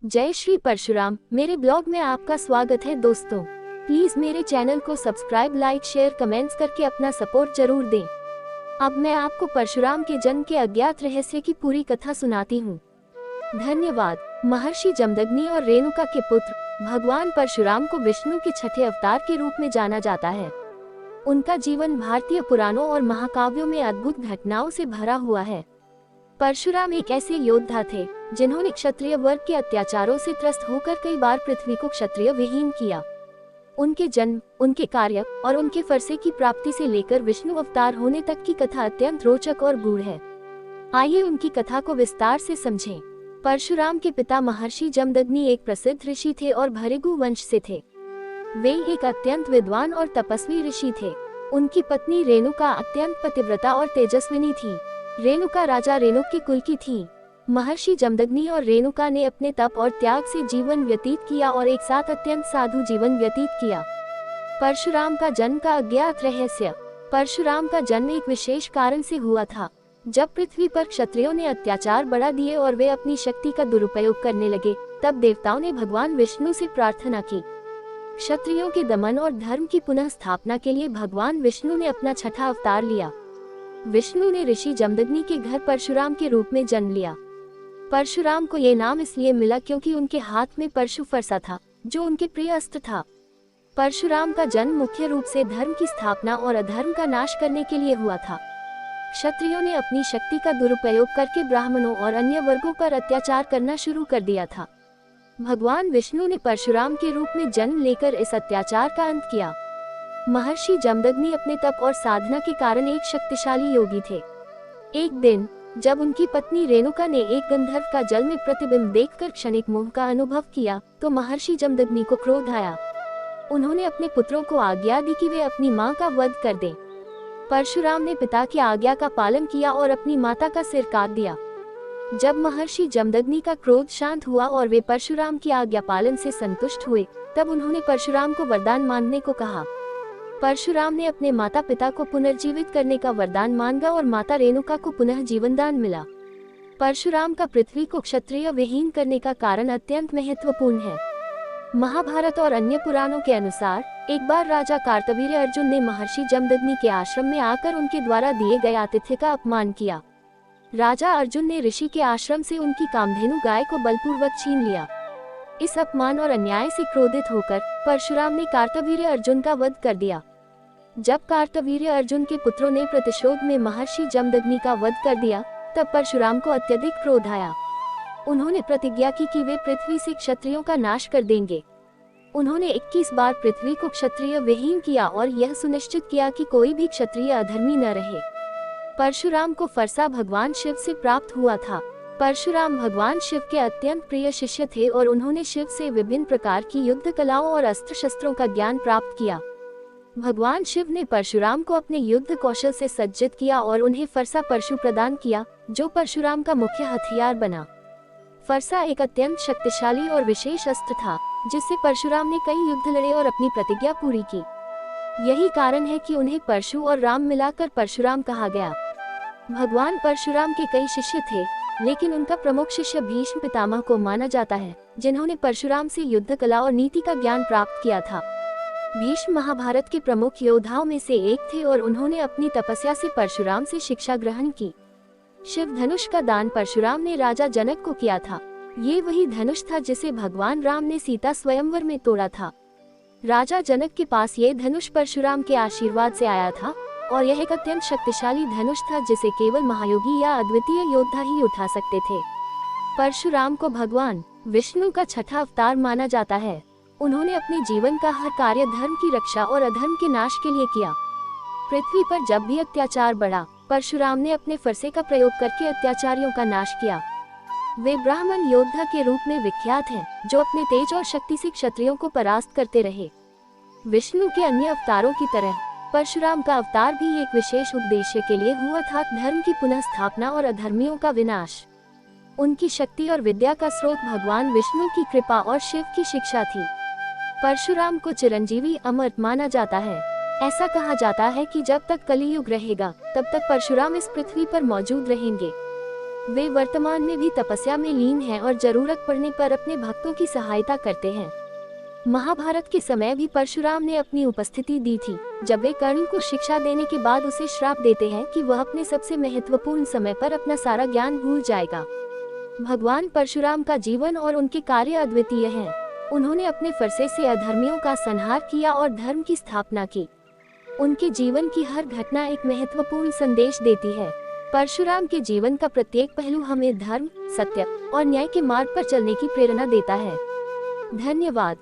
जय श्री परशुराम। मेरे ब्लॉग में आपका स्वागत है दोस्तों। प्लीज मेरे चैनल को सब्सक्राइब, लाइक, शेयर, कमेंट्स करके अपना सपोर्ट जरूर दें। अब मैं आपको परशुराम के जन्म के अज्ञात रहस्य की पूरी कथा सुनाती हूँ। धन्यवाद। महर्षि जमदग्नि और रेणुका के पुत्र भगवान परशुराम को विष्णु के छठे अवतार के रूप में जाना जाता है। उनका जीवन भारतीय पुराणों और महाकाव्यों में अद्भुत घटनाओं से भरा हुआ है। परशुराम एक ऐसे योद्धा थे जिन्होंने क्षत्रिय वर्ग के अत्याचारों से त्रस्त होकर कई बार पृथ्वी को क्षत्रिय विहीन किया। उनके जन्म, उनके कार्य और उनके फरसे की प्राप्ति से लेकर विष्णु अवतार होने तक की कथा अत्यंत रोचक और गूढ़ है। आइए उनकी कथा को विस्तार से समझें। परशुराम के पिता महर्षि जमदग्नि एक प्रसिद्ध ऋषि थे और भृगु वंश से थे। वे एक अत्यंत विद्वान और तपस्वी ऋषि थे। उनकी पत्नी रेणुका अत्यंत पतिव्रता और तेजस्विनी थी। रेणुका राजा रेणुक के कुल की थी। महर्षि जमदग्नि और रेणुका ने अपने तप और त्याग से जीवन व्यतीत किया और एक साथ अत्यंत साधु जीवन व्यतीत किया। परशुराम का जन्म का अज्ञात रहस्य। परशुराम का जन्म एक विशेष कारण से हुआ था। जब पृथ्वी पर क्षत्रियों ने अत्याचार बढ़ा दिए और वे अपनी शक्ति का दुरुपयोग करने लगे, तब देवताओं ने भगवान विष्णु से प्रार्थना की। क्षत्रियों के दमन और धर्म की पुनः स्थापना के लिए भगवान विष्णु ने अपना छठा अवतार लिया। विष्णु ने ऋषि जमदग्नि के घर परशुराम के रूप में जन्म लिया। परशुराम को ये नाम इसलिए मिला क्योंकि उनके हाथ में परशु फरसा था, जो उनके प्रिय अस्त्र था। परशुराम का जन्म मुख्य रूप से धर्म की स्थापना और अधर्म का नाश करने के लिए हुआ था। क्षत्रियों ने अपनी शक्ति का दुरुपयोग करके ब्राह्मणों और अन्य वर्गों पर अत्याचार करना शुरू कर दिया था। भगवान विष्णु ने परशुराम के रूप में जन्म लेकर इस अत्याचार का अंत किया। महर्षि जमदग्नि अपने तप और साधना के कारण एक शक्तिशाली योगी थे। एक दिन जब उनकी पत्नी रेणुका ने एक गंधर्व का जल में प्रतिबिंब देखकर क्षणिक मोह का अनुभव किया, तो महर्षि जमदग्नि को क्रोध आया। उन्होंने अपने पुत्रों को आज्ञा दी कि वे अपनी मां का वध कर दें। परशुराम ने पिता की आज्ञा का पालन किया और अपनी माता का सिर काट दिया। जब महर्षि जमदग्नि का क्रोध शांत हुआ और वे परशुराम की आज्ञा पालन से संतुष्ट हुए, तब उन्होंने परशुराम को वरदान मांगने को कहा। परशुराम ने अपने माता पिता को पुनर्जीवित करने का वरदान मांगा और माता रेणुका को पुनः जीवनदान मिला। परशुराम का पृथ्वी को क्षत्रिय विहीन करने का कारण अत्यंत महत्वपूर्ण है। महाभारत और अन्य पुराणों के अनुसार एक बार राजा कार्तवीर्य अर्जुन ने महर्षि जमदग्नि के आश्रम में आकर उनके द्वारा दिए गए आतिथ्य का अपमान किया। राजा अर्जुन ने ऋषि के आश्रम से उनकी कामधेनु गाय को बलपूर्वक छीन लिया। इस अपमान और अन्याय से क्रोधित होकर परशुराम ने कार्तवीर्य अर्जुन का वध कर दिया। जब कार्तवीर्य अर्जुन के पुत्रों ने प्रतिशोध में महर्षि जमदग्नि का वध कर दिया, तब परशुराम को अत्यधिक क्रोध आया। उन्होंने प्रतिज्ञा की कि वे पृथ्वी से क्षत्रियों का नाश कर देंगे। उन्होंने 21 बार पृथ्वी को क्षत्रिय विहीन किया और यह सुनिश्चित किया कि कोई भी क्षत्रिय अधर्मी न रहे। परशुराम को फरसा भगवान शिव से प्राप्त हुआ था। परशुराम भगवान शिव के अत्यंत प्रिय शिष्य थे और उन्होंने शिव से विभिन्न प्रकार की युद्ध कलाओं और अस्त्र शस्त्रों का ज्ञान प्राप्त किया। भगवान शिव ने परशुराम को अपने युद्ध कौशल से सज्जित किया और उन्हें फरसा परशु प्रदान किया, जो परशुराम का मुख्य हथियार बना। फरसा एक अत्यंत शक्तिशाली और विशेष अस्त्र था, जिससे परशुराम ने कई युद्ध लड़े और अपनी प्रतिज्ञा पूरी की। यही कारण है कि उन्हें परशु और राम मिलाकर परशुराम कहा गया। भगवान परशुराम के कई शिष्य थे, लेकिन उनका प्रमुख शिष्य भीष्म पितामह को माना जाता है, जिन्होंने परशुराम से युद्ध कला और नीति का ज्ञान प्राप्त किया था। भीष्म महाभारत के प्रमुख योद्धाओं में से एक थे और उन्होंने अपनी तपस्या से परशुराम से शिक्षा ग्रहण की। शिव धनुष का दान परशुराम ने राजा जनक को किया था। ये वही धनुष था जिसे भगवान राम ने सीता स्वयंवर में तोड़ा था। राजा जनक के पास ये धनुष परशुराम के आशीर्वाद से आया था और यह एक अत्यंत शक्तिशाली धनुष था जिसे केवल महायोगी या अद्वितीय योद्धा ही उठा सकते थे। परशुराम को भगवान विष्णु का छठा अवतार माना जाता है। उन्होंने अपने जीवन का हर कार्य धर्म की रक्षा और अधर्म के नाश के लिए किया। पृथ्वी पर जब भी अत्याचार बढ़ा, परशुराम ने अपने फरसे का प्रयोग करके अत्याचारियों का नाश किया। वे ब्राह्मण योद्धा के रूप में विख्यात हैं, जो अपने तेज और शक्ति से क्षत्रियों को परास्त करते रहे। विष्णु के अन्य अवतारों की तरह परशुराम का अवतार भी एक विशेष उद्देश्य के लिए हुआ था, धर्म की पुनः स्थापना और अधर्मियों का विनाश। उनकी शक्ति और विद्या का स्रोत भगवान विष्णु की कृपा और शिव की शिक्षा थी। परशुराम को चिरंजीवी अमर माना जाता है। ऐसा कहा जाता है कि जब तक कलियुग रहेगा, तब तक परशुराम इस पृथ्वी पर मौजूद रहेंगे। वे वर्तमान में भी तपस्या में लीन हैं और जरूरत पड़ने पर अपने भक्तों की सहायता करते हैं। महाभारत के समय भी परशुराम ने अपनी उपस्थिति दी थी, जब वे कर्ण को शिक्षा देने के बाद उसे श्राप देते हैं कि वह अपने सबसे महत्वपूर्ण समय पर अपना सारा ज्ञान भूल जाएगा। भगवान परशुराम का जीवन और उनके कार्य अद्वितीय हैं। उन्होंने अपने फरसे से अधर्मियों का संहार किया और धर्म की स्थापना की। उनके जीवन की हर घटना एक महत्वपूर्ण संदेश देती है। परशुराम के जीवन का प्रत्येक पहलू हमें धर्म, सत्य और न्याय के मार्ग पर चलने की प्रेरणा देता है। धन्यवाद।